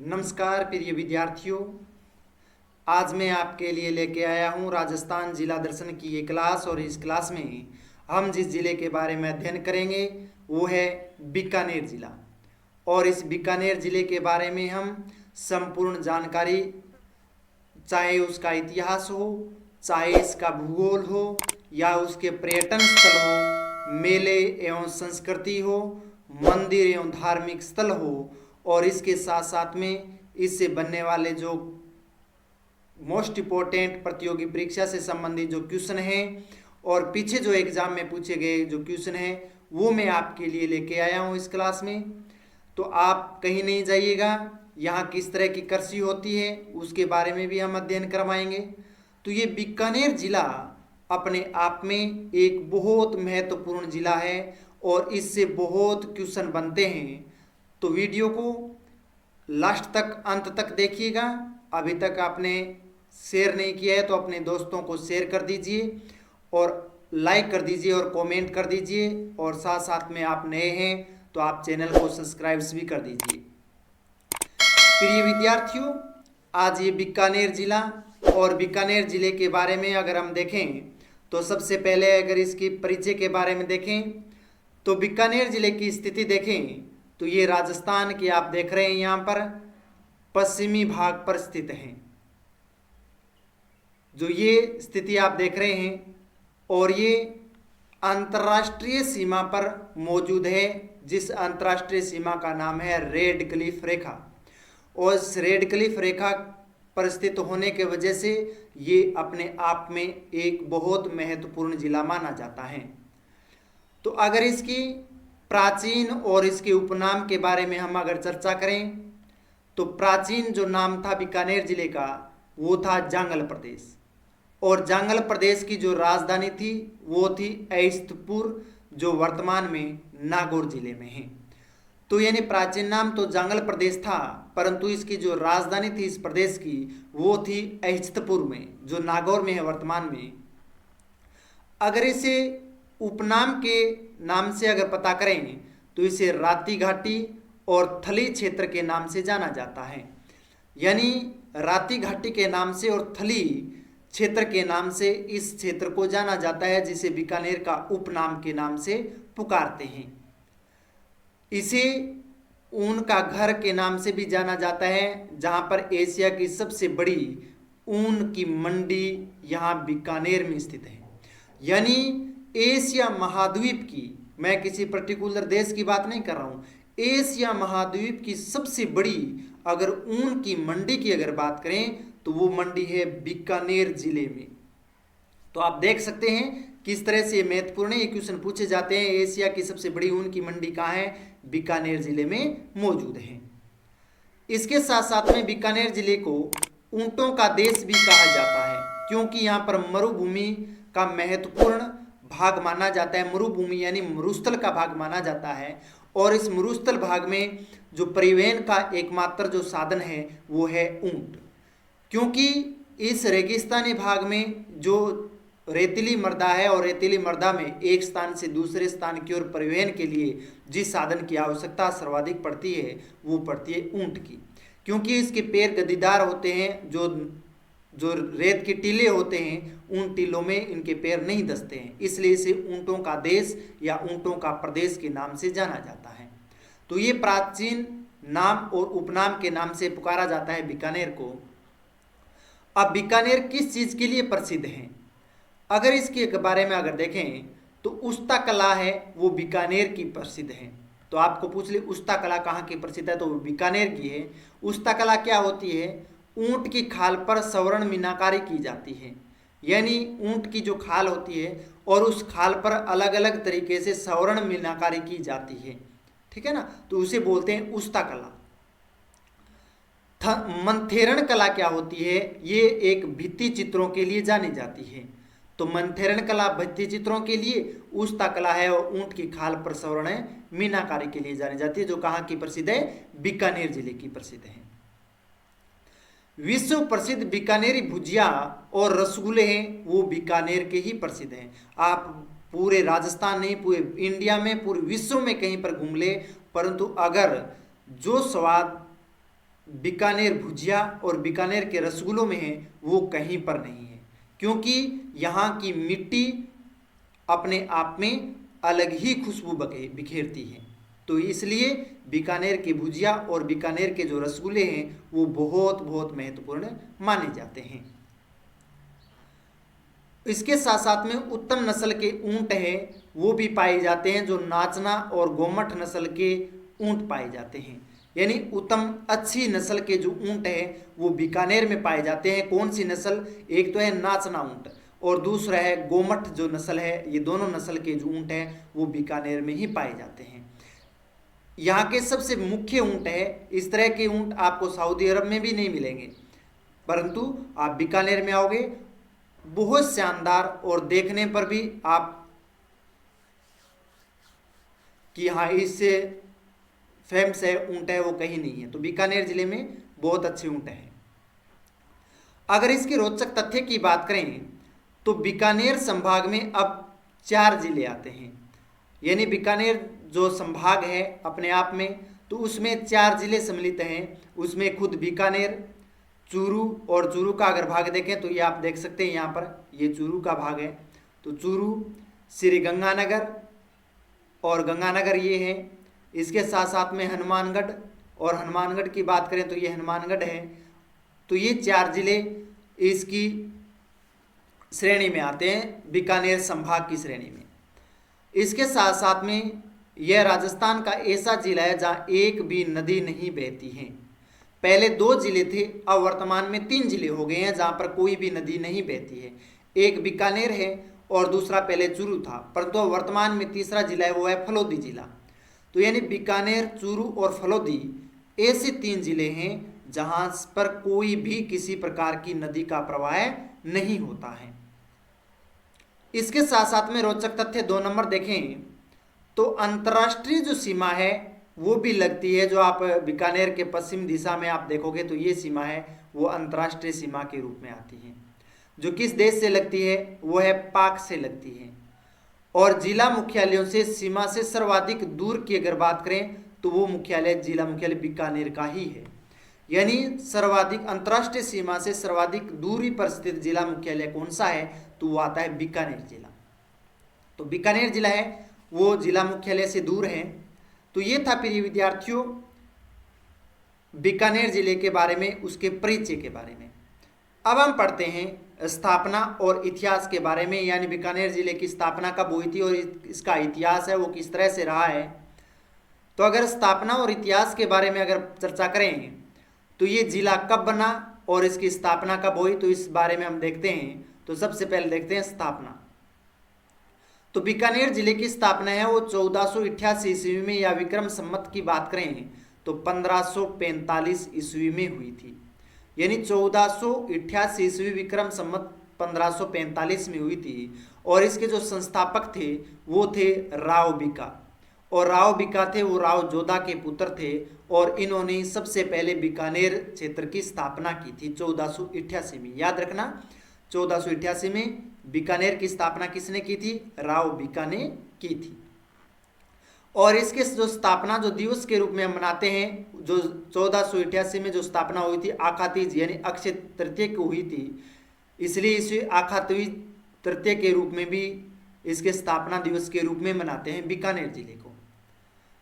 नमस्कार प्रिय विद्यार्थियों। आज मैं आपके लिए लेके आया हूँ राजस्थान जिला दर्शन की ये क्लास। और इस क्लास में हम जिस जिले के बारे में अध्ययन करेंगे वो है बीकानेर जिला। और इस बीकानेर जिले के बारे में हम संपूर्ण जानकारी, चाहे उसका इतिहास हो, चाहे इसका भूगोल हो, या उसके पर्यटन स्थल हो, मेले एवं संस्कृति हो, मंदिर एवं धार्मिक स्थल हो, और इसके साथ साथ में इससे बनने वाले जो मोस्ट इम्पोर्टेंट प्रतियोगी परीक्षा से संबंधित जो क्वेश्चन हैं और पीछे जो एग्जाम में पूछे गए जो क्वेश्चन हैं वो मैं आपके लिए लेके आया हूँ इस क्लास में। तो आप कहीं नहीं जाइएगा, यहाँ किस तरह की कृषि होती है उसके बारे में भी हम अध्ययन करवाएंगे। तो ये बीकानेर जिला अपने आप में एक बहुत महत्वपूर्ण जिला है और इससे बहुत क्वेश्चन बनते हैं। तो वीडियो को लास्ट तक, अंत तक देखिएगा। अभी तक आपने शेयर नहीं किया है तो अपने दोस्तों को शेयर कर दीजिए और लाइक कर दीजिए और कमेंट कर दीजिए। और साथ साथ में आप नए हैं तो आप चैनल को सब्सक्राइब भी कर दीजिए। प्रिय विद्यार्थियों, आज ये बीकानेर जिला और बीकानेर जिले के बारे में अगर हम देखें तो सबसे पहले अगर इसकी परिचय के बारे में देखें तो बीकानेर जिले की स्थिति देखें तो ये राजस्थान के आप देख रहे हैं यहाँ पर पश्चिमी भाग पर स्थित है। जो ये स्थिति आप देख रहे हैं और ये अंतर्राष्ट्रीय सीमा पर मौजूद है, जिस अंतर्राष्ट्रीय सीमा का नाम है रेड क्लिफ रेखा। और इस रेड क्लिफ रेखा पर स्थित होने के वजह से ये अपने आप में एक बहुत महत्वपूर्ण जिला माना जाता है। तो अगर इसकी प्राचीन और इसके उपनाम के बारे में हम अगर चर्चा करें तो प्राचीन जो नाम था बीकानेर जिले का वो था जांगल प्रदेश। और जांगल प्रदेश की जो राजधानी थी वो थी अहिस्तपुर, जो वर्तमान में नागौर जिले में है। तो यानी प्राचीन नाम तो जांगल प्रदेश था, परंतु इसकी जो राजधानी थी इस प्रदेश की वो थी अहिस्तपुर में, जो नागौर में है वर्तमान में। अगर इसे उपनाम के नाम से अगर पता करें तो इसे राती घाटी और थली क्षेत्र के नाम से जाना जाता है। यानी राती घाटी के नाम से और थली क्षेत्र के नाम से इस क्षेत्र को जाना जाता है, जिसे बीकानेर का उपनाम के नाम से पुकारते हैं। इसे ऊन का घर के नाम से भी जाना जाता है, जहां पर एशिया की सबसे बड़ी ऊन की मंडी यहाँ बीकानेर में स्थित है। यानी एशिया महाद्वीप की, मैं किसी पर्टिकुलर देश की बात नहीं कर रहा हूँ, एशिया महाद्वीप की सबसे बड़ी अगर ऊन की मंडी की अगर बात करें तो वो मंडी है बीकानेर जिले में। तो आप देख सकते हैं किस तरह से महत्वपूर्ण ये क्वेश्चन पूछे जाते हैं। एशिया की सबसे बड़ी ऊन की मंडी कहाँ है? बीकानेर जिले में मौजूद है। इसके साथ साथ में बीकानेर जिले को ऊंटों का देश भी कहा जाता है, क्योंकि यहाँ पर मरुभूमि का महत्वपूर्ण भाग माना जाता है। मरुभूमि यानी मरुस्थल का भाग माना जाता है। और इस मरुस्थल भाग में जो परिवहन का एकमात्र जो साधन है वो है ऊंट, क्योंकि इस रेगिस्तानी भाग में जो रेतीली मृदा है और रेतीली मृदा में एक स्थान से दूसरे स्थान की ओर परिवहन के लिए जिस साधन की आवश्यकता सर्वाधिक पड़ती है वो पड़ती है ऊंट की, क्योंकि इसके पैर गद्दीदार होते हैं। जो रेत के टीले होते हैं उन टीलों में इनके पैर नहीं दसते हैं, इसलिए इसे ऊंटों का देश या ऊंटों का प्रदेश के नाम से जाना जाता है। तो ये प्राचीन नाम और उपनाम के नाम से पुकारा जाता है बीकानेर को। अब बीकानेर किस चीज़ के लिए प्रसिद्ध है? अगर इसके बारे में अगर देखें तो उस्ता कला है वो बीकानेर की प्रसिद्ध है। तो आपको पूछ ले उस्ता कला कहाँ की प्रसिद्ध है, तो वो बीकानेर की है। उस्ता कला क्या होती है? ऊंट की खाल पर सवर्ण मीनाकारी की जाती है। यानी ऊंट की जो खाल होती है और उस खाल पर अलग अलग तरीके से सवर्ण मीनाकारी की जाती है, ठीक है ना, तो उसे बोलते हैं उस्ता कला। मंथेरण कला क्या होती है? ये एक भित्ति चित्रों के लिए जानी जाती है। तो मंथेरण कला भित्ति चित्रों के लिए, उस्ता कला है और ऊंट की खाल पर सवर्ण मीनाकारी के लिए जानी जाती है, जो कहाँ की प्रसिद्ध है? बीकानेर जिले की प्रसिद्ध है। विश्व प्रसिद्ध बीकानेरी भुजिया और रसगुल्ले हैं वो बीकानेर के ही प्रसिद्ध हैं। आप पूरे राजस्थान नहीं, पूरे इंडिया में, पूरे विश्व में कहीं पर घूम ले, परंतु अगर जो स्वाद बीकानेर भुजिया और बीकानेर के रसगुल्लों में है वो कहीं पर नहीं है, क्योंकि यहाँ की मिट्टी अपने आप में अलग ही खुशबू बिखेरती है। तो इसलिए बीकानेर की भुजिया और बीकानेर के जो रसगुल्ले हैं वो बहुत बहुत महत्वपूर्ण माने जाते हैं। इसके साथ साथ में उत्तम नस्ल के ऊंट हैं वो भी पाए जाते हैं, जो नाचना और गोमठ नस्ल के ऊंट पाए जाते हैं। यानी उत्तम अच्छी नस्ल के जो ऊंट हैं वो बीकानेर में पाए जाते हैं। कौन सी नस्ल? एक तो है नाचना ऊंट और दूसरा है गोमठ जो नस्ल है। ये दोनों नस्ल के जो ऊंट हैं वो बीकानेर में ही पाए जाते हैं। यहाँ के सबसे मुख्य ऊंट है, इस तरह के ऊंट आपको सऊदी अरब में भी नहीं मिलेंगे, परंतु आप बीकानेर में आओगे बहुत शानदार और देखने पर भी आप कि हाँ इससे फेमस है ऊंट है वो कहीं नहीं है। तो बीकानेर जिले में बहुत अच्छे ऊंट हैं। अगर इसके रोचक तथ्य की बात करें तो बीकानेर संभाग में अब 4 जिले आते हैं। यानी बीकानेर जो संभाग है अपने आप में, तो उसमें 4 जिले सम्मिलित हैं। उसमें खुद बीकानेर, चूरू, और चूरू का अगर भाग देखें तो ये आप देख सकते हैं, यहाँ पर ये चूरू का भाग है। तो चूरू, श्री गंगानगर और गंगानगर ये है। इसके साथ साथ में हनुमानगढ़, और हनुमानगढ़ की बात करें तो ये हनुमानगढ़ है। तो ये 4 जिले इसकी श्रेणी में आते हैं, बीकानेर संभाग की श्रेणी में। इसके साथ साथ में यह राजस्थान का ऐसा जिला है जहाँ एक भी नदी नहीं बहती है। पहले 2 जिले थे, अब वर्तमान में 3 जिले हो गए हैं जहाँ पर कोई भी नदी नहीं बहती है। एक बीकानेर है और दूसरा पहले चूरू था, परंतु अब वर्तमान में तीसरा जिला है वो है फलोदी जिला। तो यानी बीकानेर, चूरू और फलोदी ऐसे 3 जिले हैं जहाँ पर कोई भी किसी प्रकार की नदी का प्रवाह नहीं होता है। इसके साथ साथ में रोचक तथ्य 2 नंबर देखें तो अंतर्राष्ट्रीय जो सीमा है वो भी लगती है। जो आप बीकानेर के पश्चिम दिशा में आप देखोगे तो ये सीमा है वो अंतर्राष्ट्रीय सीमा के रूप में आती है। जो किस देश से लगती है वो है पाक से लगती है। और जिला मुख्यालयों से सीमा से सर्वाधिक दूर की अगर बात करें तो वो मुख्यालय, जिला मुख्यालय बीकानेर का ही है। यानी सर्वाधिक अंतर्राष्ट्रीय सीमा से सर्वाधिक दूरी पर स्थित जिला मुख्यालय कौन सा है तो वो आता है बीकानेर जिला। तो बीकानेर जिला है वो जिला मुख्यालय से दूर है। तो ये था प्रिय विद्यार्थियों बीकानेर जिले के बारे में, उसके परिचय के बारे में। अब हम पढ़ते हैं स्थापना और इतिहास के बारे में, यानी बीकानेर जिले की स्थापना कब हुई थी और इसका इतिहास है वो किस तरह से रहा है। तो अगर स्थापना और इतिहास के बारे में अगर चर्चा करें तो ये जिला कब बना और इसकी स्थापना कब हुई, तो इस बारे में हम देखते हैं। तो सबसे पहले देखते हैं स्थापना। तो बीकानेर जिले की स्थापना है वो 1488 ईस्वी में, या विक्रम संवत की बात करें तो 1545 ईस्वी में हुई थी। यानी 1488 ईस्वी विक्रम संवत 1545 में हुई थी। और इसके जो संस्थापक थे वो थे राव बीका, और राव बीका थे वो राव जोधा के पुत्र थे। और इन्होंने सबसे पहले बीकानेर क्षेत्र की स्थापना की थी 1488 में। याद रखना 1488 में बीकानेर की स्थापना किसने की थी? राव बीका ने की थी। और इसके जो स्थापना जो दिवस के रूप में हम मनाते हैं, जो 1488 में जो स्थापना हुई थी आखातीज यानी अक्षय तृतीय को हुई थी, इसलिए इसे आखातीज तृतीय के रूप में भी इसके स्थापना दिवस के रूप में मनाते हैं बीकानेर जिले को।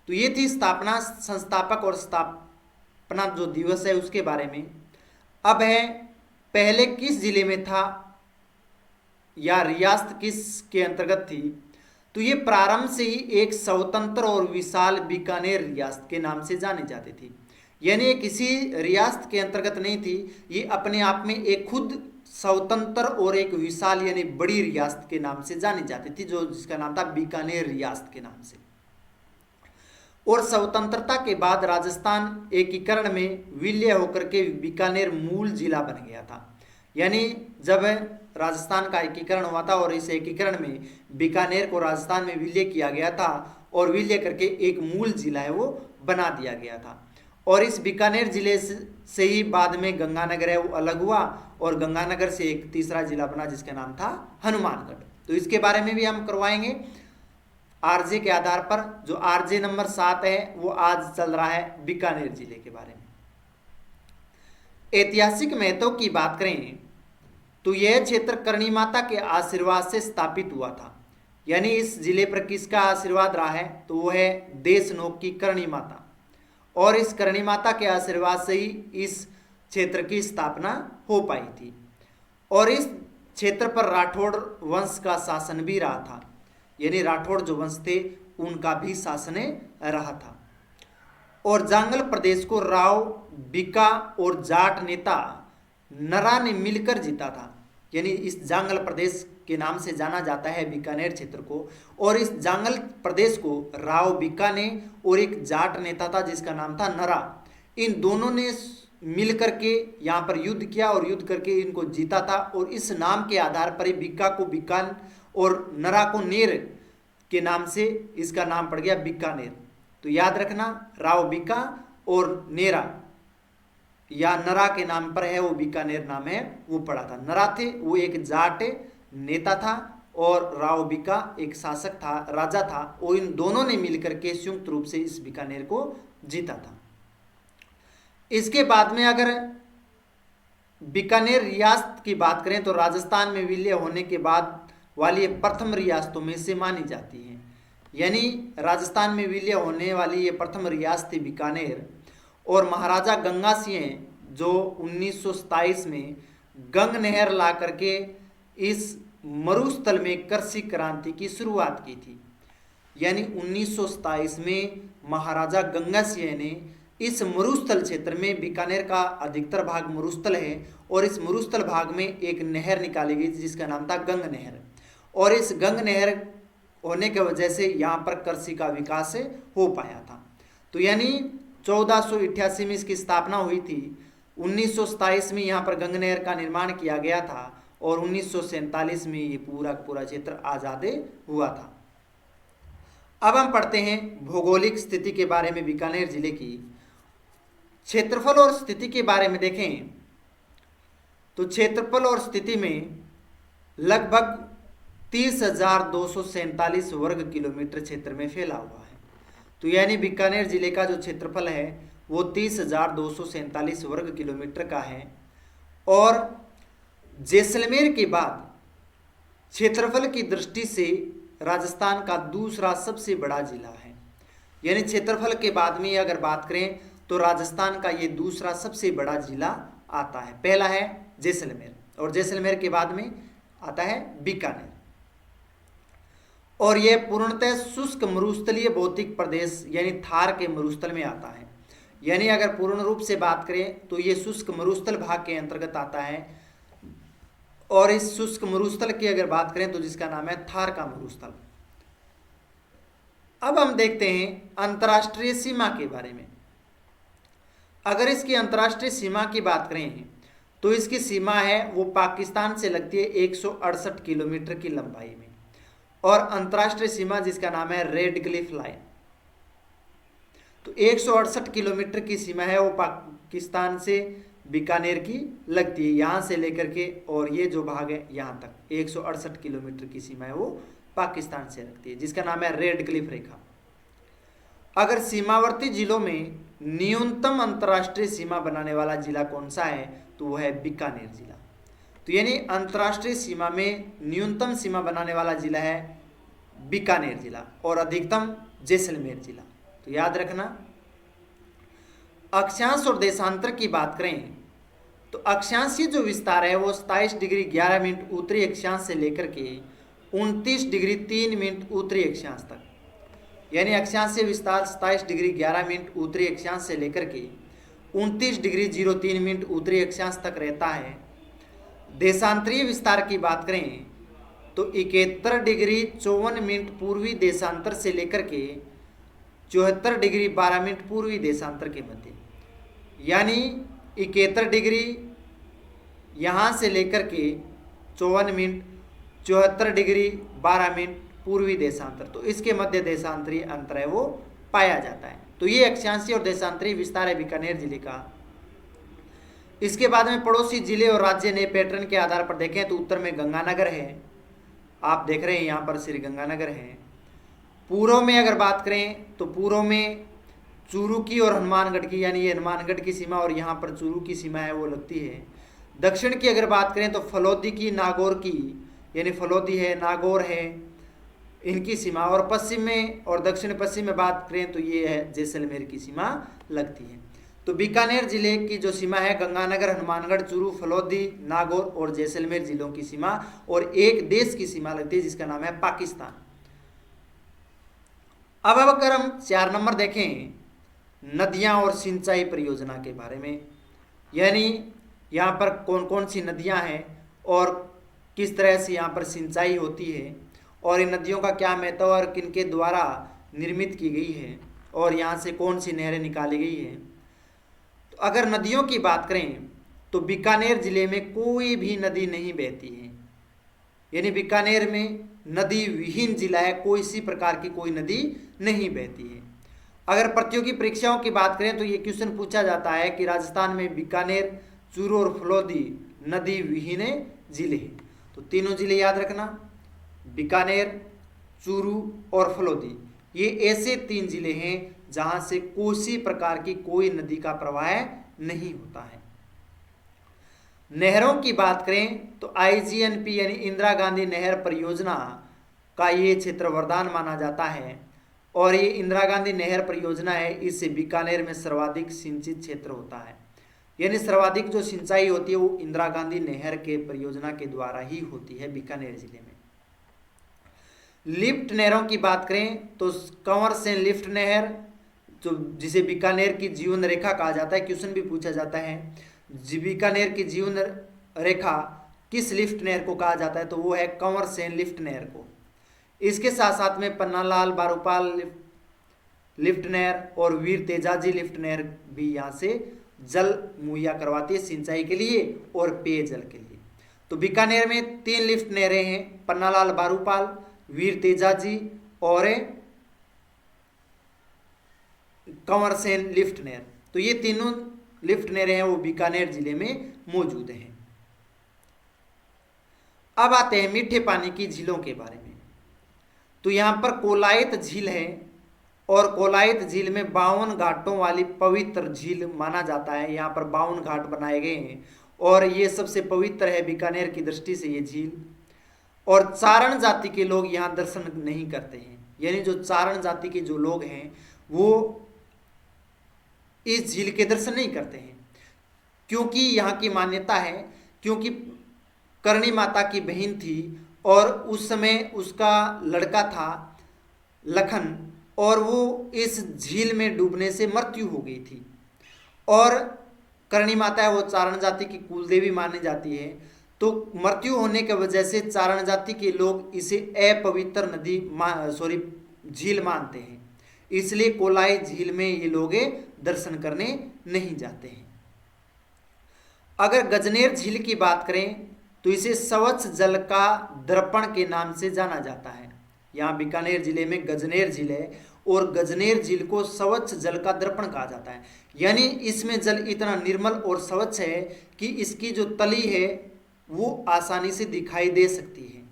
तो ये थी स्थापना, संस्थापक और स्थापना जो दिवस है उसके बारे में। अब है पहले किस जिले में था या रियासत किस के अंतर्गत थी, तो ये प्रारंभ से ही एक स्वतंत्र और विशाल बीकानेर रियासत के नाम से जानी जाती थी। यानी ये किसी रियासत के अंतर्गत नहीं थी, ये अपने आप में एक खुद स्वतंत्र और एक विशाल यानी बड़ी रियासत के नाम से जानी जाती थी, जो जिसका नाम था बीकानेर रियासत के नाम से। और स्वतंत्रता के बाद राजस्थान एकीकरण में विलय होकर के बीकानेर मूल जिला बन गया था। यानी जब राजस्थान का एकीकरण हुआ था और इस एकीकरण में बीकानेर को राजस्थान में विलय किया गया था और विलय करके एक मूल जिला है वो बना दिया गया था। और इस बीकानेर जिले से ही बाद में गंगानगर है वो अलग हुआ और गंगानगर से एक तीसरा जिला बना जिसका नाम था हनुमानगढ़। तो इसके बारे में भी हम करवाएंगे आरजे के आधार पर। जो आरजे नंबर 7 है वो आज चल रहा है बीकानेर जिले के बारे में। ऐतिहासिक महत्व की बात करें तो यह क्षेत्र करणी माता के आशीर्वाद से स्थापित हुआ था। यानी इस जिले पर किसका आशीर्वाद रहा है, तो वो है देशनोक की करणी माता, और इस करणी माता के आशीर्वाद से ही इस क्षेत्र की स्थापना हो पाई थी। और इस क्षेत्र पर राठौड़ वंश का शासन भी रहा था, यानी राठौड़ जो वंश थे उनका भी शासन रहा था। और जांगल प्रदेश को राव, बीका और जाट नेता नरा ने मिलकर जीता था। यानी इस जांगल प्रदेश के नाम से जाना जाता है बीकानेर क्षेत्र को। और इस जांगल प्रदेश को राव, बीका ने और एक जाट नेता था जिसका नाम था नरा, इन दोनों ने मिलकर के यहाँ पर युद्ध किया और युद्ध करके इनको जीता था। और इस नाम के आधार पर ही बीका को बीकान और नरा को नेर के नाम से इसका नाम पड़ गया बीकानेर। तो याद रखना, राव, बीका और नेरा या नरा के नाम पर है वो बीकानेर नाम है वो पड़ा था। नरा थे वो एक जाट नेता था और राव बीका एक शासक था, राजा था, और इन दोनों ने मिलकर के संयुक्त रूप से इस बीकानेर को जीता था। इसके बाद में अगर बीकानेर रियासत की बात करें तो राजस्थान में विलय होने के बाद वाली प्रथम रियासतों में से मानी जाती है। यानी राजस्थान में विलय होने वाली ये प्रथम रियासत थी बीकानेर। और महाराजा गंगा सिंह जो 1927 में गंग नहर ला करके इस मरुस्थल में कृषि क्रांति की शुरुआत की थी। यानी 1927 में महाराजा गंगा सिंह ने इस मरुस्थल क्षेत्र में, बीकानेर का अधिकतर भाग मरुस्थल है, और इस मरुस्थल भाग में एक नहर निकाली गई जिसका नाम था गंग नहर। और इस गंग नहर होने की वजह से यहाँ पर कृषि का विकास हो पाया था। तो यानी 1488 में इसकी स्थापना हुई थी, 1927 में यहाँ पर गंग नहर का निर्माण किया गया था, और 1947 में ये पूरा पूरा क्षेत्र आज़ाद हुआ था। अब हम पढ़ते हैं भौगोलिक स्थिति के बारे में। बीकानेर जिले की क्षेत्रफल और स्थिति के बारे में देखें तो क्षेत्रफल और स्थिति में लगभग 30,247 वर्ग किलोमीटर क्षेत्र में फैला हुआ है। तो यानी बीकानेर जिले का जो क्षेत्रफल है वो 30,247 वर्ग किलोमीटर का है। और जैसलमेर के बाद क्षेत्रफल की दृष्टि से राजस्थान का दूसरा सबसे बड़ा जिला है। यानी क्षेत्रफल के बाद में अगर बात करें तो राजस्थान का ये दूसरा सबसे बड़ा जिला आता है। पहला है जैसलमेर और जैसलमेर के बाद में आता है बीकानेर। और यह पूर्णतः शुष्क मरुस्थलीय भौतिक प्रदेश यानी थार के मरुस्थल में आता है। यानी अगर पूर्ण रूप से बात करें तो ये शुष्क मरुस्थल भाग के अंतर्गत आता है। और इस शुष्क मरुस्थल की अगर बात करें तो जिसका नाम है थार का मरुस्थल। अब हम देखते हैं अंतर्राष्ट्रीय सीमा के बारे में। अगर इसकी अंतर्राष्ट्रीय सीमा की बात करें तो इसकी सीमा है वो पाकिस्तान से लगती है 168 किलोमीटर की लंबाई में। और अंतर्राष्ट्रीय सीमा जिसका नाम है रेड क्लिफ लाइन, तो 168 किलोमीटर की सीमा है वो पाकिस्तान से बीकानेर की लगती है, यहाँ से लेकर के, और ये जो भाग है यहाँ तक 168 किलोमीटर की सीमा है वो पाकिस्तान से लगती है, जिसका नाम है रेड क्लिफ रेखा। अगर सीमावर्ती जिलों में न्यूनतम अंतर्राष्ट्रीय सीमा बनाने वाला जिला कौन सा है तो वो है बीकानेर जिला। तो यानी अंतर्राष्ट्रीय सीमा में न्यूनतम सीमा बनाने वाला जिला है बीकानेर जिला और अधिकतम जैसलमेर जिला। तो याद रखना। अक्षांश और देशांतर की बात करें तो अक्षांशीय जो विस्तार है वो 27 डिग्री 11 मिनट उत्तरी अक्षांश से लेकर के 29 डिग्री 3 मिनट उत्तरी अक्षांश तक, यानी अक्षांशीय विस्तार 27 डिग्री 11 मिनट उत्तरी अक्षांश से लेकर के 29 डिग्री 03 मिनट उत्तरी अक्षांश तक रहता है। देशांतरीय विस्तार की बात करें तो 71 डिग्री 54 मिनट पूर्वी देशांतर से लेकर के 74 डिग्री 12 मिनट पूर्वी देशांतर के मध्य, यानी 71 डिग्री यहाँ से लेकर के 54 मिनट 74 डिग्री 12 मिनट पूर्वी देशांतर, तो इसके मध्य देशांतरीय अंतर है वो पाया जाता है। तो ये अक्षांशीय और देशांतरीय विस्तार है बीकानेर जिले का। इसके बाद में पड़ोसी जिले और राज्य नए पैटर्न के आधार पर देखें तो उत्तर में गंगानगर है, आप देख रहे हैं यहाँ पर श्री गंगानगर है। पूर्व में अगर बात करें तो पूर्व में चूरू की और हनुमानगढ़ की, यानी ये हनुमानगढ़ की सीमा और यहाँ पर चूरू की सीमा है वो लगती है। दक्षिण की अगर बात करें तो फलोदी की, नागौर की, यानी फलोदी है, नागौर है, इनकी सीमा। और पश्चिम में और दक्षिण पश्चिम में बात करें तो ये है जैसलमेर की सीमा लगती है। तो बीकानेर जिले की जो सीमा है गंगानगर, हनुमानगढ़, चूरू, फलोदी, नागौर और जैसलमेर जिलों की सीमा और एक देश की सीमा लगती है जिसका नाम है पाकिस्तान। अब अगर हम 4 नंबर देखें नदियां और सिंचाई परियोजना के बारे में, यानी यहाँ पर कौन कौन सी नदियां हैं और किस तरह से यहाँ पर सिंचाई होती है और इन नदियों का क्या महत्व और किनके द्वारा निर्मित की गई है और यहाँ से कौन सी नहरें निकाली गई है। तो अगर नदियों की बात करें तो बीकानेर जिले में कोई भी नदी नहीं बहती है, यानी बीकानेर में नदी विहीन जिला है, कोई सी प्रकार की कोई नदी नहीं बहती है। अगर प्रतियोगी परीक्षाओं की बात करें तो ये क्वेश्चन पूछा जाता है कि राजस्थान में बीकानेर, चूरू और फलोदी नदी विहीन जिले हैं। तो तीनों जिले याद रखना, बीकानेर, चूरू और फलोदी, ये ऐसे 3 जिले हैं जहां से कोई प्रकार की कोई नदी का प्रवाह नहीं होता है। नहरों की बात करें तो IGNP यानी इंदिरा गांधी नहर परियोजना का ये क्षेत्र वरदान माना जाता है और ये इंदिरा गांधी नहर परियोजना है, इससे बीकानेर में सर्वाधिक सिंचित क्षेत्र होता है, यानी सर्वाधिक जो सिंचाई होती है वो इंदिरा गांधी नहर के परियोजना के द्वारा ही होती है बीकानेर जिले में। लिफ्ट नहरों की बात करें तो कंवर सेन लिफ्ट नहर, जो जिसे बीकानेर की जीवन रेखा कहा जाता है, क्वेश्चन भी पूछा जाता है बीकानेर की जीवन रेखा किस लिफ्ट नहर को कहा जाता है, तो वो है कंवर सेन लिफ्ट नहर को। इसके साथ साथ में पन्नालाल बारूपाल लिफ्ट नहर और वीर तेजाजी लिफ्ट नहर भी यहाँ से जल मुहैया करवाती है सिंचाई के लिए और पेयजल के लिए। तो बीकानेर में 3 लिफ्ट नहरें हैं, पन्नालाल बारूपाल, वीर तेजाजी और कंवर सेन लिफ्ट नहर। तो ये तीनों लिफ्ट नहरें हैं वो बीकानेर जिले में मौजूद हैं। अब आते हैं मीठे पानी की झीलों के बारे में। तो यहाँ पर कोलायत झील है और कोलायत झील में 52 घाटों वाली पवित्र झील माना जाता है। यहाँ पर 52 घाट बनाए गए हैं और ये सबसे पवित्र है बीकानेर की दृष्टि से ये झील। और चारण जाति के लोग यहाँ दर्शन नहीं करते हैं, यानी जो चारण जाति के जो लोग हैं वो इस झील के दर्शन नहीं करते हैं, क्योंकि यहाँ की मान्यता है, क्योंकि करणी माता की बहन थी और उस समय उसका लड़का था लखन और वो इस झील में डूबने से मृत्यु हो गई थी। और करणी माता है वो चारण जाति की कुलदेवी मानी जाती है, तो मृत्यु होने की वजह से चारण जाति के लोग इसे अपवित्र झील मानते हैं, इसलिए कोलाई झील में ये लोग दर्शन करने नहीं जाते हैं। अगर गजनेर झील की बात करें तो इसे स्वच्छ जल का दर्पण के नाम से जाना जाता है। यहाँ बीकानेर जिले में गजनेर झील है और गजनेर झील को स्वच्छ जल का दर्पण कहा जाता है, यानी इसमें जल इतना निर्मल और स्वच्छ है कि इसकी जो तली है वो आसानी से दिखाई दे सकती है,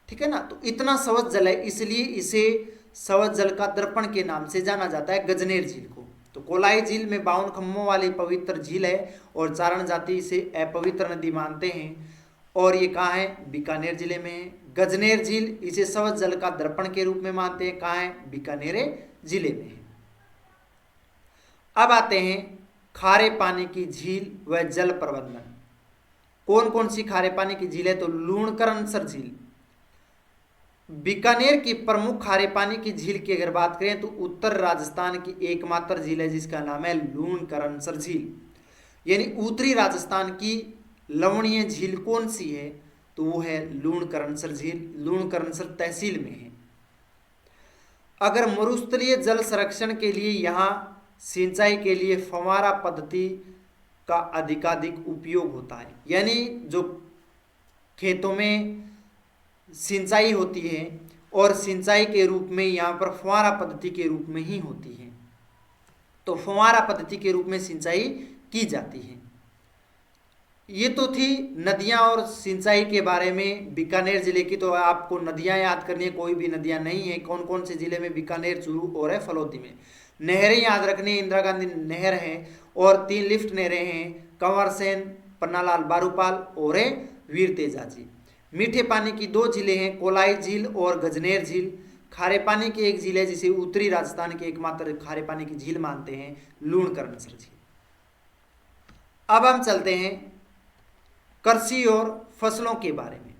ठीक है ना। तो इतना स्वच्छ जल है, इसलिए इसे स्वच्छ जल का दर्पण के नाम से जाना जाता है गजनेर झील को। तो कोलाई झील में 52 खम्भों वाली पवित्र झील है और चारण जाति इसे अपवित्र नदी मानते हैं और ये कहाँ है, बीकानेर जिले में है। गजनेर झील इसे स्वच्छ जल का दर्पण के रूप में मानते हैं, कहाँ है, बीकानेर जिले में है। अब आते हैं खारे पानी की झील व जल प्रबंधन। कौन कौन सी खारे पानी की झील है, तो लूणकरणसर झील। बीकानेर की प्रमुख खारे पानी की झील की अगर बात करें तो उत्तर राजस्थान की एकमात्र झील है जिसका नाम है लूणकरणसर झील, यानी उत्तरी राजस्थान की लवणीय झील कौन सी है, तो वो है लूणकरणसर झील, लूणकरणसर तहसील में है। अगर मरुस्थलीय जल संरक्षण के लिए यहाँ सिंचाई के लिए फव्वारा पद्धति का अधिकाधिक उपयोग होता है, यानी जो खेतों में सिंचाई होती है और सिंचाई के रूप में यहाँ पर फव्वारा पद्धति के रूप में ही होती है, तो फव्वारा पद्धति के रूप में सिंचाई की जाती है। ये तो थी नदियां और सिंचाई के बारे में बीकानेर जिले की। तो आपको नदियां याद करनी है, कोई भी नदियां नहीं है। कौन कौन से जिले में? बीकानेर, चूरू और है फलोदी में। नहरें याद रखनी, इंदिरा गांधी नहर है और 3 लिफ्ट नहरें हैं, कंवर सेन, पन्नालाल बारूपाल और है वीर तेजाजी। मीठे पानी की 2 झीलें हैं, कोलाई झील और गजनेर झील। खारे पानी की एक झील है जिसे उत्तरी राजस्थान की एकमात्र खारे पानी की झील मानते हैं, लूणकरणसर झील। अब हम चलते हैं कृषि और फसलों के बारे में।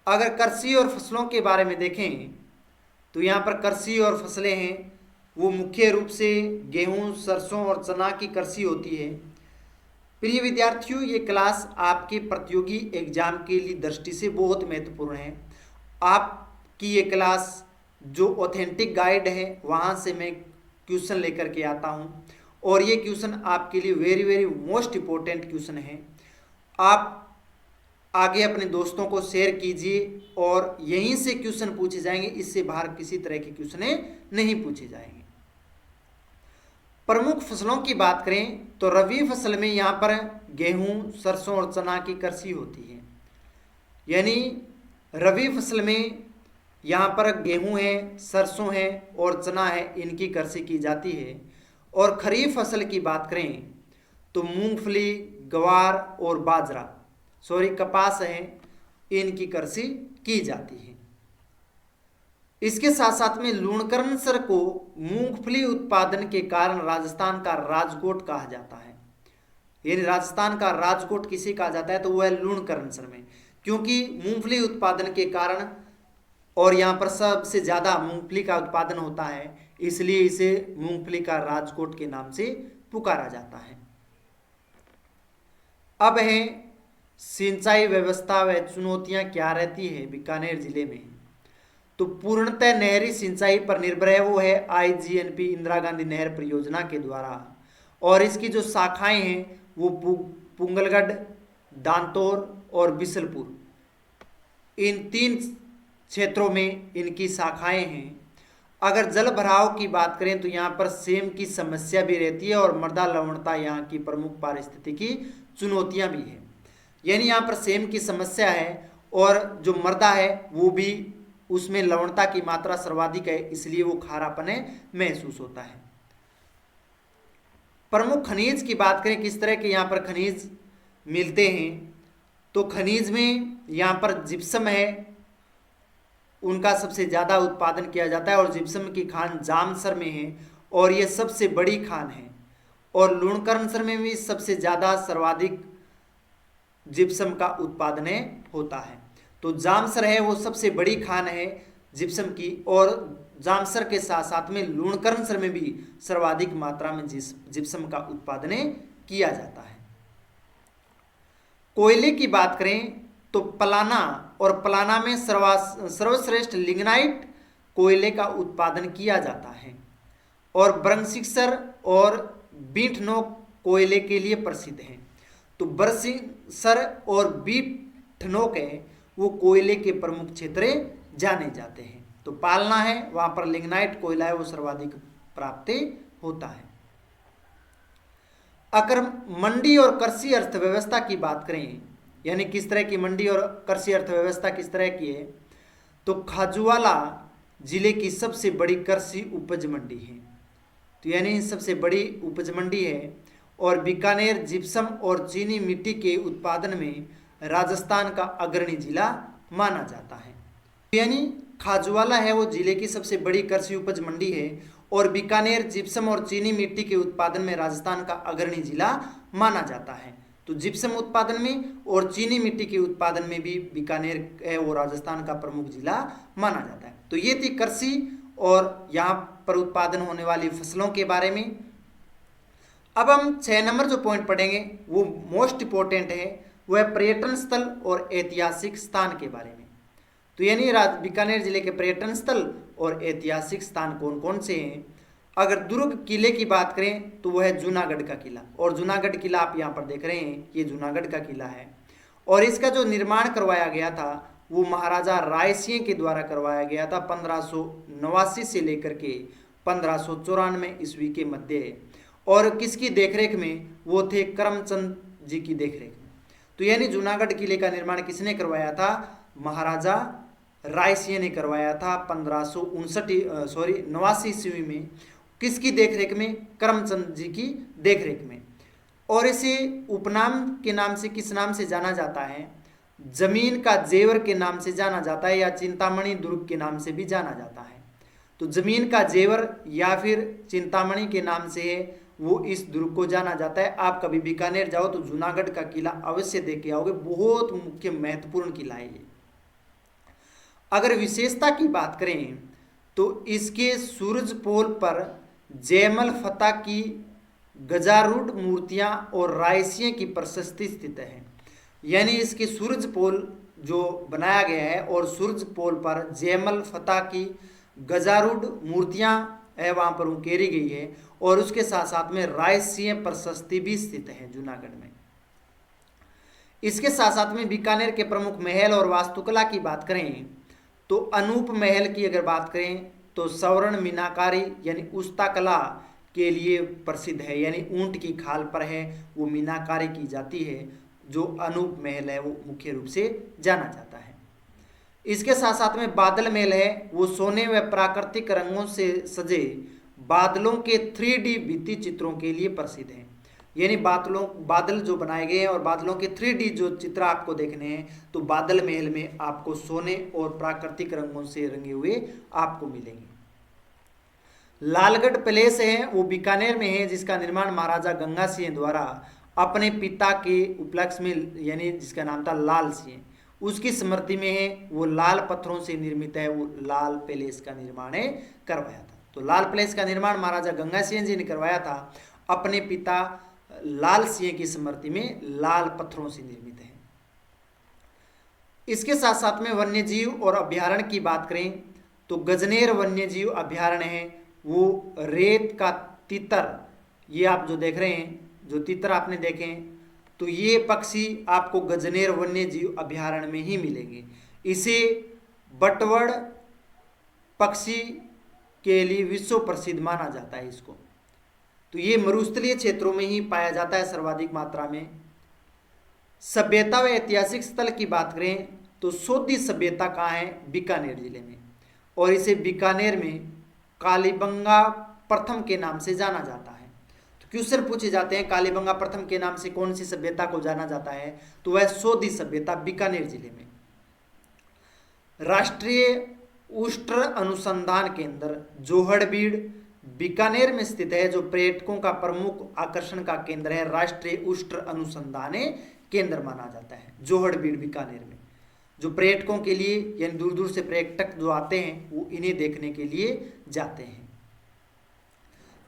अगर कृषि और फसलों के बारे में देखें तो यहाँ पर कृषि और फसलें हैं वो मुख्य रूप से गेहूं, सरसों और चना की कृषि होती है। प्रिय विद्यार्थियों, ये क्लास आपके प्रतियोगी एग्जाम के लिए दृष्टि से बहुत महत्वपूर्ण है। आपकी ये क्लास जो ऑथेंटिक गाइड है वहाँ से मैं क्वेश्चन लेकर के आता हूँ और ये क्वेश्चन आपके लिए very very most important question है। आप आगे अपने दोस्तों को शेयर कीजिए और यहीं से क्वेश्चन पूछे जाएंगे, इससे बाहर किसी तरह के क्वेश्चन नहीं पूछे जाएंगे। प्रमुख फसलों की बात करें तो रबी फसल में यहाँ पर गेहूं, सरसों और चना की कृषि होती है। यानी रबी फसल में यहाँ पर गेहूं है, सरसों है और चना है, इनकी कृषि की जाती है। और खरीफ फसल की बात करें तो मूंगफली, ग्वार और बाजरा कपास है, इनकी कृषि की जाती है। इसके साथ साथ में लूणकरणसर को मूंगफली उत्पादन के कारण राजस्थान का राजकोट कहा जाता है। यानी राजस्थान का राजकोट किसे कहा जाता है? तो वह है लूणकरणसर में, क्योंकि मूंगफली उत्पादन के कारण और यहाँ पर सबसे ज़्यादा मूंगफली का उत्पादन होता है, इसलिए इसे मूंगफली का राजकोट के नाम से पुकारा जाता है। अब है सिंचाई व्यवस्था व चुनौतियां क्या रहती है बीकानेर जिले में। तो पूर्णतः नहरी सिंचाई पर निर्भर है, वो है IGNP इंदिरा गांधी नहर परियोजना के द्वारा। और इसकी जो शाखाएं हैं वो पुंगलगढ़, दांतोर और बिसलपुर, इन 3 क्षेत्रों में इनकी शाखाएं हैं। अगर जल भराव की बात करें तो यहाँ पर सेम की समस्या भी रहती है और मृदा लवणता यहाँ की प्रमुख पारिस्थितिकी चुनौतियाँ भी है। यानी यहाँ पर सेम की समस्या है और जो मृदा है वो भी, उसमें लवणता की मात्रा सर्वाधिक है, इसलिए वो खारापन महसूस होता है। प्रमुख खनिज की बात करें, किस तरह के यहाँ पर खनिज मिलते हैं, तो खनिज में यहाँ पर जिप्सम है, उनका सबसे ज़्यादा उत्पादन किया जाता है और जिप्सम की खान जामसर में है और ये सबसे बड़ी खान है। और लूणकरणसर में भी सबसे ज़्यादा सर्वाधिक जिप्सम का उत्पादन होता है। तो जामसर है वो सबसे बड़ी खान है जिप्सम की, और जामसर के साथ साथ में लूणकरणसर में भी सर्वाधिक मात्रा में जिप्सम का उत्पादन किया जाता है। कोयले की बात करें तो पलाना, और पलाना में सर्वश्रेष्ठ लिग्नाइट कोयले का उत्पादन किया जाता है। और ब्रह्मशिखर और बीठनोक कोयले के लिए प्रसिद्ध हैं। तो ब्रह्मशिखर और बीठनोक है वो कोयले के प्रमुख क्षेत्र जाने जाते हैं। तो पालना है, वहाँ पर लिग्नाइट कोयला है वो सर्वाधिक प्राप्त होता है। अगर मंडी और कृषि अर्थव्यवस्था की बात करें, यानी किस तरह की मंडी और कृषि अर्थव्यवस्था किस तरह की है, तो खाजुवाला जिले की सबसे बड़ी कृषि उपज मंडी है। तो यानी सबसे बड़ी उपज मंडी है। और बीकानेर जिप्सम और चीनी मिट्टी के उत्पादन में राजस्थान का अग्रणी जिला माना जाता है। यानी खाजुवाला है वो जिले की सबसे बड़ी कृषि उपज मंडी है और बीकानेर जिप्सम और चीनी मिट्टी के उत्पादन में राजस्थान का अग्रणी जिला माना जाता है। तो जिप्सम उत्पादन में और चीनी मिट्टी के उत्पादन में भी बीकानेर है वो राजस्थान का प्रमुख जिला माना जाता है। तो ये थी कृषि और यहाँ पर उत्पादन होने वाली फसलों के बारे में। अब हम 6 नंबर जो पॉइंट पढ़ेंगे वो मोस्ट इंपॉर्टेंट है, वह पर्यटन स्थल और ऐतिहासिक स्थान के बारे में। तो यानी बीकानेर जिले के पर्यटन स्थल और ऐतिहासिक स्थान कौन कौन से हैं। अगर दुर्ग किले की बात करें तो वह है जूनागढ़ का किला, और जूनागढ़ किला आप यहाँ पर देख रहे हैं, ये जूनागढ़ का किला है। और इसका जो निर्माण करवाया गया था वो महाराजा राय सिंह के द्वारा करवाया गया था 1589 से लेकर के 1594 ईस्वी के मध्य। और किसकी देखरेख में? वो थे करमचंद जी की देखरेख में। तो यानी जूनागढ़ किले का निर्माण किसने करवाया था? महाराजा राय सिंह ने करवाया था 89 ईस्वी में। किसकी देखरेख में? करमचंद जी की देखरेख में। और इसे उपनाम के नाम से किस नाम से जाना जाता है? जमीन का जेवर के नाम से जाना जाता है, या चिंतामणि दुर्ग के नाम से भी जाना जाता है। तो जमीन का जेवर या फिर चिंतामणि के नाम से है वो इस दुर्ग को जाना जाता है। आप कभी बीकानेर जाओ तो जूनागढ़ का किला अवश्य देख के आओगे, बहुत मुख्य महत्वपूर्ण किला है ये। अगर विशेषता की बात करें तो इसके सूरज पोल पर जयमल फतह की गजारूढ़ मूर्तियां और रायसिंह की प्रशस्ति स्थित है। यानी इसके सूरज पोल जो बनाया गया है और सूरज पोल पर जयमल फतह की गजारूढ़ मूर्तियां है वहां पर उकेरी गई है, और उसके साथ साथ में रायसिंह प्रशस्ति भी स्थित है जूनागढ़ में। इसके साथ साथ में बीकानेर के प्रमुख महल और वास्तुकला की बात करें तो अनूप महल की अगर बात करें तो स्वर्ण मीनाकारी यानी उस्ता कला के लिए प्रसिद्ध है, यानी ऊंट की खाल पर है वो मीनाकारी की जाती है। जो अनूप महल है वो मुख्य रूप से जाना जाता है। इसके साथ साथ में बादल महल है, वो सोने व प्राकृतिक रंगों से सजे बादलों के 3D भित्ति चित्रों के लिए प्रसिद्ध है। यानी बादल जो बनाए गए हैं और बादलों के 3D जो चित्र आपको देखने हैं तो बादल महल में आपको सोने और प्राकृतिक रंगों से रंगे हुए आपको मिलेंगे। लालगढ़ पैलेस है वो बीकानेर में है, जिसका निर्माण महाराजा गंगा सिंह द्वारा अपने पिता के उपलक्ष्य में, यानी जिसका नाम था लाल सिंह, उसकी स्मृति में है। वो लाल पत्थरों से निर्मित है, वो लाल पैलेस का निर्माण करवाया था। तो लाल पैलेस का निर्माण महाराजा गंगा सिंह जी ने करवाया था अपने पिता लाल सिंह की स्मृति में, लाल पत्थरों से निर्मित है। इसके साथ साथ में वन्यजीव और अभ्यारण्य की बात करें तो गजनेर वन्यजीव अभ्यारण्य है, वो रेत का तितर, ये आप जो देख रहे हैं जो तितर आपने देखे हैं तो ये पक्षी आपको गजनेर वन्यजीव अभ्यारण्य में ही मिलेंगे। इसे बटवड़ पक्षी के लिए विश्व प्रसिद्ध माना जाता है इसको। तो ये मरुस्थलीय क्षेत्रों में ही पाया जाता है सर्वाधिक मात्रा में। सभ्यता व ऐतिहासिक स्थल की बात करें तो सोधी सभ्यता कहाँ है? बीकानेर जिले में, और इसे बीकानेर में कालीबंगा प्रथम के नाम से जाना जाता है। तो क्वेश्चन पूछे जाते हैं कालीबंगा प्रथम के नाम से कौन सी सभ्यता को जाना जाता है? तो वह सोधी सभ्यता बीकानेर जिले में। राष्ट्रीय उष्ट्र अनुसंधान केंद्र जोहड़बीड़ बीकानेर में स्थित है, जो पर्यटकों का प्रमुख आकर्षण का केंद्र है। राष्ट्रीय उष्ट्र अनुसंधान केंद्र माना जाता है जोहड़बीड़ बीकानेर में, जो पर्यटकों के लिए यानी दूर दूर से पर्यटक जो आते हैं वो इन्हें देखने के लिए जाते हैं।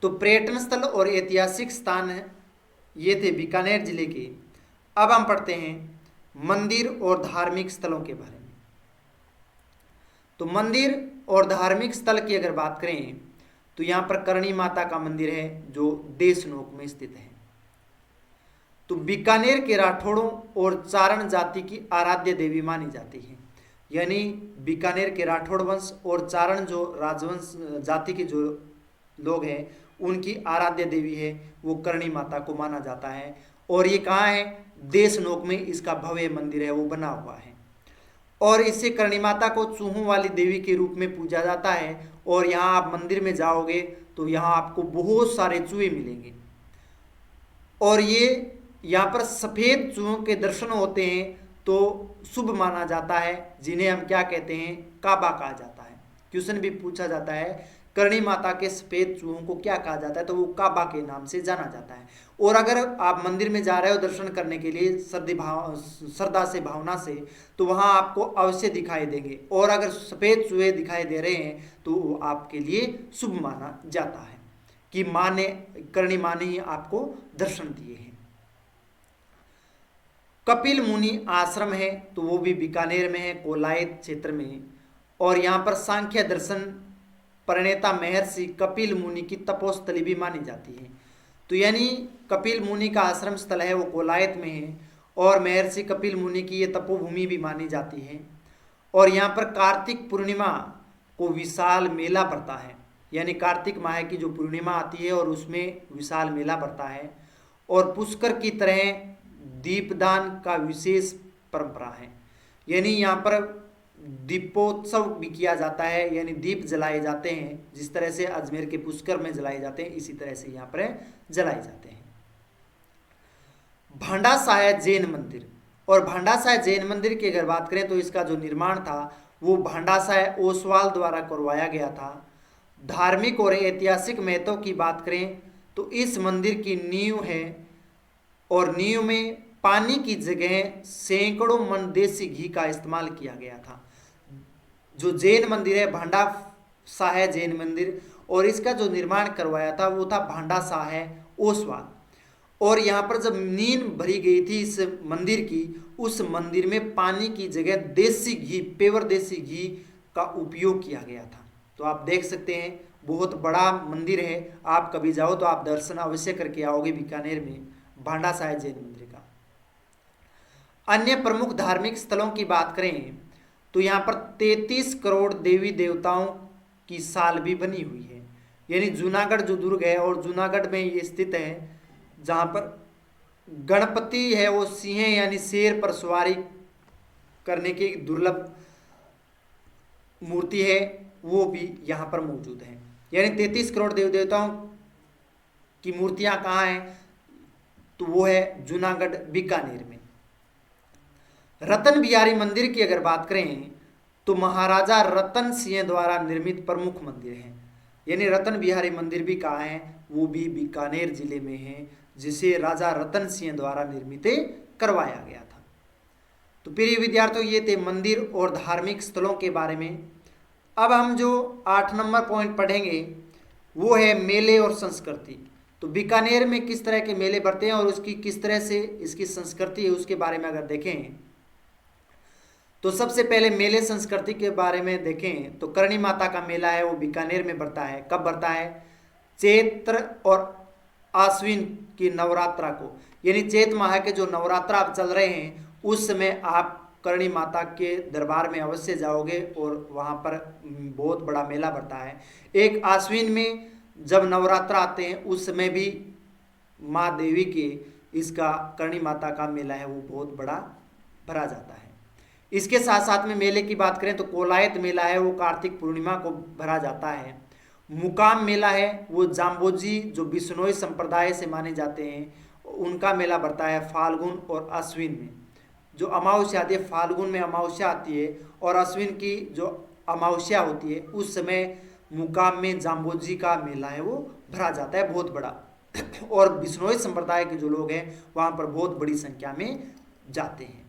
तो पर्यटन स्थल और ऐतिहासिक स्थान ये थे बीकानेर जिले के। अब हम पढ़ते हैं मंदिर और धार्मिक स्थलों के बारे में। तो मंदिर और धार्मिक स्थल की अगर बात करें तो यहाँ पर करणी माता का मंदिर है जो देशनोक में स्थित है। तो बीकानेर के राठौड़ों और चारण जाति की आराध्य देवी मानी जाती है, यानी बीकानेर के राठौड़ वंश और चारण जो राजवंश जाति के जो लोग हैं उनकी आराध्य देवी है वो करणी माता को माना जाता है। और ये कहाँ है? देशनोक में इसका भव्य मंदिर है वो बना हुआ है, और इससे करणी माता को चूहों वाली देवी के रूप में पूजा जाता है। और यहाँ आप मंदिर में जाओगे तो यहाँ आपको बहुत सारे चूहे मिलेंगे, और ये यहाँ पर सफ़ेद चूहों के दर्शन होते हैं तो शुभ माना जाता है, जिन्हें हम क्या कहते हैं? काबा कहा जाता है। क्वेश्चन भी पूछा जाता है करणी माता के सफ़ेद चूहों को क्या कहा जाता है? तो वो काबा के नाम से जाना जाता है। और अगर आप मंदिर में जा रहे हो दर्शन करने के लिए श्रद्धा से भावना से, तो वहाँ आपको अवश्य दिखाई देंगे, और अगर सफ़ेद चूहे दिखाई दे रहे हैं तो वो आपके लिए शुभ माना जाता है कि माँ ने, करणी माँ ने ही आपको दर्शन दिए हैं। कपिल मुनि आश्रम है तो वो भी बीकानेर में है, कोलायत क्षेत्र में, और यहाँ पर सांख्य दर्शन प्रणेता महर्षि कपिल मुनि की तपोस्थली भी मानी जाती है। तो यानी कपिल मुनि का आश्रम स्थल है वो कोलायत में है, और महर्षि कपिल मुनि की ये तपोभूमि भी मानी जाती है। और यहाँ पर कार्तिक पूर्णिमा को विशाल मेला पड़ता है, यानी कार्तिक माह की जो पूर्णिमा आती है और उसमें विशाल मेला पड़ता है। और पुष्कर की तरह दीपदान का विशेष परंपरा है, यानी यहाँ पर दीपोत्सव भी किया जाता है, यानी दीप जलाए जाते हैं। जिस तरह से अजमेर के पुष्कर में जलाए जाते हैं, इसी तरह से यहाँ पर जलाए जाते हैं। भांडा साहिब जैन मंदिर, और भांडा साहिब जैन मंदिर की अगर बात करें तो इसका जो निर्माण था वो भांडा साहिब ओसवाल द्वारा करवाया गया था। धार्मिक और ऐतिहासिक महत्व की बात करें तो इस मंदिर की नींव है, और नींव में पानी की जगह सैकड़ों मन देसी घी का इस्तेमाल किया गया था। जो जैन मंदिर है भांडा साहिब जैन मंदिर, और इसका जो निर्माण करवाया था वो था भांडा साहिब ओसवाल। और यहाँ पर जब नींव भरी गई थी इस मंदिर की, उस मंदिर में पानी की जगह देसी घी, पेवर देसी घी का उपयोग किया गया था। तो आप देख सकते हैं बहुत बड़ा मंदिर है, आप कभी जाओ तो आप दर्शन अवश्य करके आओगे बीकानेर में भांडा साहिब जैन मंदिर का। अन्य प्रमुख धार्मिक स्थलों की बात करें तो यहाँ पर 33 करोड़ देवी देवताओं की साल भी बनी हुई है, यानी जूनागढ़ जो दुर्ग है और जूनागढ़ में ये स्थित है, जहाँ पर गणपति है वो सिंह यानी शेर पर सवारी करने की दुर्लभ मूर्ति है, वो भी यहाँ पर मौजूद है। यानी 33 करोड़ देवी देवताओं की मूर्तियाँ कहाँ हैं, तो वो है जूनागढ़ बीकानेर में। रतन बिहारी मंदिर की अगर बात करें तो महाराजा रतन सिंह द्वारा निर्मित प्रमुख मंदिर है, यानी रतन बिहारी मंदिर भी कहाँ है, वो भी बीकानेर जिले में है, जिसे राजा रतन सिंह द्वारा निर्मित करवाया गया था। तो प्रिय विद्यार्थियों, ये थे मंदिर और धार्मिक स्थलों के बारे में। अब हम जो 8 नंबर पॉइंट पढ़ेंगे वो है मेले और संस्कृति। तो बीकानेर में किस तरह के मेले बढ़ते हैं और उसकी किस तरह से इसकी संस्कृति है उसके बारे में अगर देखें तो सबसे पहले मेले संस्कृति के बारे में देखें तो करणी माता का मेला है वो बीकानेर में बढ़ता है। कब बढ़ता है? चैत्र और आश्विन की नवरात्रा को, यानी चैत माह के जो नवरात्रा अब चल रहे हैं उस समय आप करणी माता के दरबार में अवश्य जाओगे और वहाँ पर बहुत बड़ा मेला बढ़ता है। एक आश्विन में जब नवरात्रा आते हैं उस समय भी माँ देवी के इसका करणी माता का मेला है वो बहुत बड़ा भरा जाता है। इसके साथ साथ में मेले की बात करें तो कोलायत मेला है वो कार्तिक पूर्णिमा को भरा जाता है। मुकाम मेला है वो जाम्बोजी जो बिश्नोई संप्रदाय से माने जाते हैं उनका मेला बढ़ता है फाल्गुन और अश्विन में। जो अमावस्या आती है, फाल्गुन में अमावस्या आती है और अश्विन की जो अमावस्या होती है उस समय मुकाम में जाम्बोजी का मेला है वो भरा जाता है बहुत बड़ा। और बिश्नोई संप्रदाय के जो लोग हैं वहाँ पर बहुत बड़ी संख्या में जाते हैं।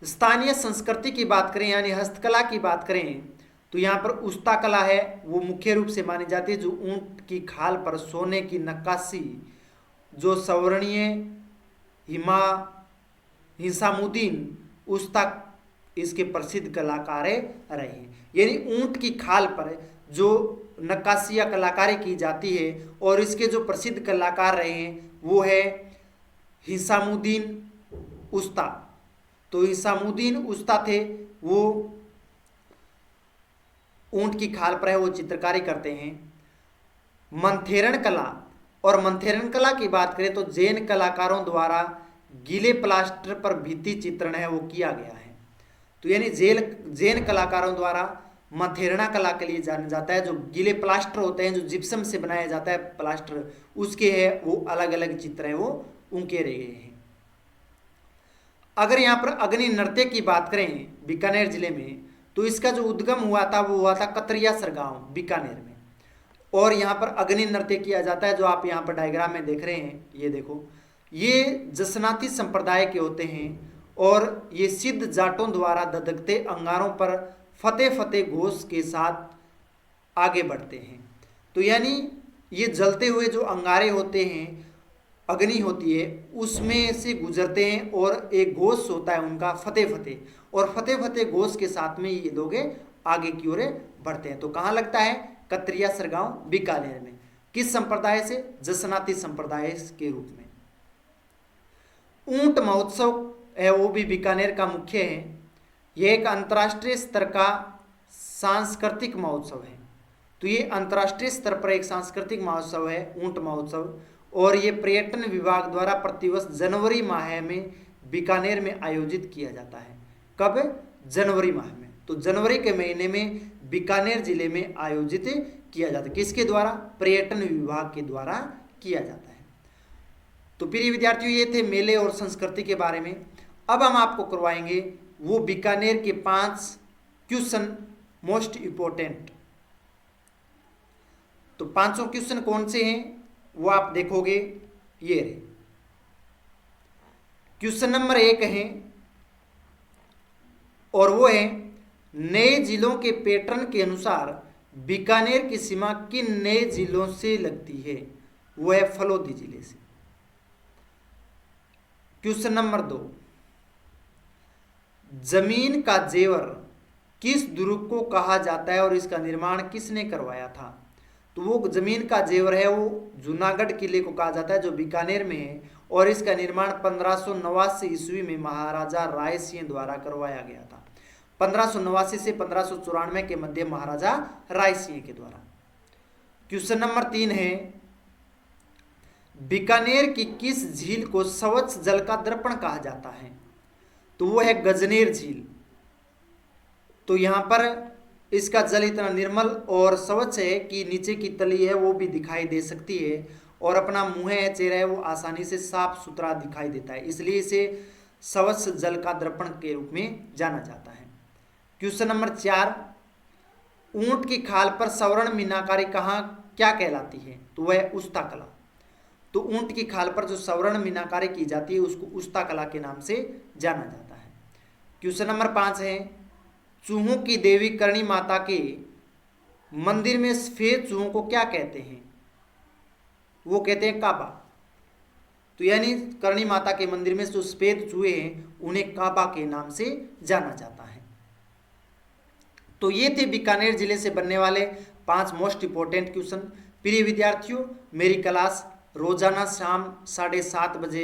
स्थानीय संस्कृति की बात करें यानी हस्तकला की बात करें तो यहाँ पर उस्ता कला है वो मुख्य रूप से मानी जाती है। जो ऊंट की खाल पर सोने की नक्काशी जो सवर्णीय हिसामुद्दीन उस्ता इसके प्रसिद्ध कलाकार रहे हैं। यानी ऊंट की खाल पर जो नक्काशी या कलाकारी की जाती है और इसके जो प्रसिद्ध कलाकार रहे हैं वो है हिसामुद्दीन उस्ता। तो हिसामुद्दीन उस्ता थे वो ऊंट की खाल पर है वो चित्रकारी करते हैं। मंथेरण कला, और मंथेरण कला की बात करें तो जैन कलाकारों द्वारा गीले प्लास्टर पर भित्ति चित्रण है वो किया गया है। तो यानी जैन कलाकारों द्वारा मंथेरणा कला के लिए जाना जाता है। जो गीले प्लास्टर होते हैं जो जिप्सम से बनाया जाता है प्लास्टर उसके है वो अलग अलग चित्र है वो उनके रह गए हैं। अगर यहाँ पर अग्नि नृत्य की बात करें बीकानेर जिले में तो इसका जो उद्गम हुआ था वो हुआ था कतरियासर गांव बीकानेर में। और यहाँ पर अग्नि नृत्य किया जाता है जो आप यहाँ पर डायग्राम में देख रहे हैं। ये देखो ये जसनाती संप्रदाय के होते हैं और ये सिद्ध जाटों द्वारा ददकते अंगारों पर फतेह फतेह घोष के साथ आगे बढ़ते हैं। तो यानी ये जलते हुए जो अंगारे होते हैं अग्नि होती है उसमें से गुजरते हैं और एक घोष होता है उनका फतेह फतेह, और फतेह फतेह घोष के साथ में ये लोग आगे की ओर बढ़ते हैं। तो कहाँ लगता है? कतरियासर गांव बीकानेर में। किस संप्रदाय से? जसनाती संप्रदाय के रूप में। ऊंट महोत्सव है वो भी बीकानेर का मुख्य है। यह एक अंतर्राष्ट्रीय स्तर का सांस्कृतिक महोत्सव है। तो ये अंतर्राष्ट्रीय स्तर पर एक सांस्कृतिक महोत्सव है, ऊंट महोत्सव, और ये पर्यटन विभाग द्वारा प्रतिवर्ष जनवरी माह में बीकानेर में आयोजित किया जाता है। कब? जनवरी माह में। तो जनवरी के महीने में बीकानेर जिले में आयोजित किया जाता है। किसके द्वारा? पर्यटन विभाग के द्वारा किया जाता है। तो प्रिय विद्यार्थियों, ये थे मेले और संस्कृति के बारे में। अब हम आपको करवाएंगे वो बीकानेर के 5 क्वेश्चन मोस्ट इंपोर्टेंट। तो 500 क्वेश्चन कौन से हैं वो आप देखोगे। ये रहे क्वेश्चन नंबर 1 है, और वो है नए जिलों के पैटर्न के अनुसार बीकानेर की सीमा किन नए जिलों से लगती है? वो है फलोदी जिले से। क्वेश्चन नंबर 2, जमीन का जेवर किस दुर्ग को कहा जाता है और इसका निर्माण किसने करवाया था? तो वो जमीन का जेवर है वो जूनागढ़ किले को कहा जाता है, जो बीकानेर में है, और इसका निर्माण 1589 ईस्वी में महाराजा राय सिंह द्वारा करवाया गया था। 1589 से 1594 के मध्य महाराजा राय सिंह के द्वारा। क्वेश्चन नंबर 3 है, बीकानेर की किस झील को स्वच्छ जल का दर्पण कहा जाता है? तो वो है गजनेर झील। तो यहाँ पर इसका जल इतना निर्मल और स्वच्छ है कि नीचे की तली है वो भी दिखाई दे सकती है, और अपना मुंह है, चेहरा है, वो आसानी से साफ सुथरा दिखाई देता है, इसलिए इसे स्वच्छ जल का दर्पण के रूप में जाना जाता है। क्वेश्चन नंबर 4, ऊंट की खाल पर सवर्ण मीनाकारी कहाँ क्या कहलाती है? तो वह उस्ता कला। तो ऊंट की खाल पर जो सवर्ण मीनाकारी की जाती है उसको उस्ता कला के नाम से जाना जाता है। क्वेश्चन नंबर 5 है, चूहों की देवी करणी माता के मंदिर में सफेद चूहों को क्या कहते हैं? वो कहते हैं काबा। तो यानी करणी माता के मंदिर में जो सफेद चूहे हैं उन्हें काबा के नाम से जाना जाता है। तो ये थे बीकानेर जिले से बनने वाले 5 मोस्ट इंपोर्टेंट क्वेश्चन। प्रिय विद्यार्थियों, मेरी क्लास रोजाना शाम 7:30 बजे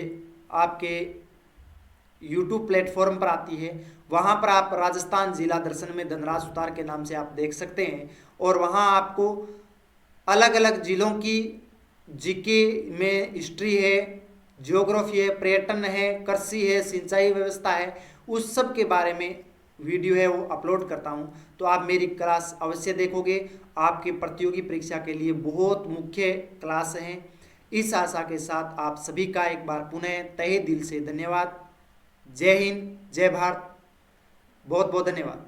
आपके YouTube प्लेटफॉर्म पर आती है। वहाँ पर आप राजस्थान जिला दर्शन में धनराज सुतार के नाम से आप देख सकते हैं, और वहाँ आपको अलग अलग जिलों की जीके में हिस्ट्री है, ज्योग्राफी है, पर्यटन है, कृषि है, सिंचाई व्यवस्था है, उस सब के बारे में वीडियो है वो अपलोड करता हूँ। तो आप मेरी क्लास अवश्य देखोगे। आपके प्रतियोगी परीक्षा के लिए बहुत मुख्य क्लास हैं। इस आशा के साथ आप सभी का एक बार पुनः तहे दिल से धन्यवाद। जय हिंद, जय भारत, बहुत बहुत धन्यवाद।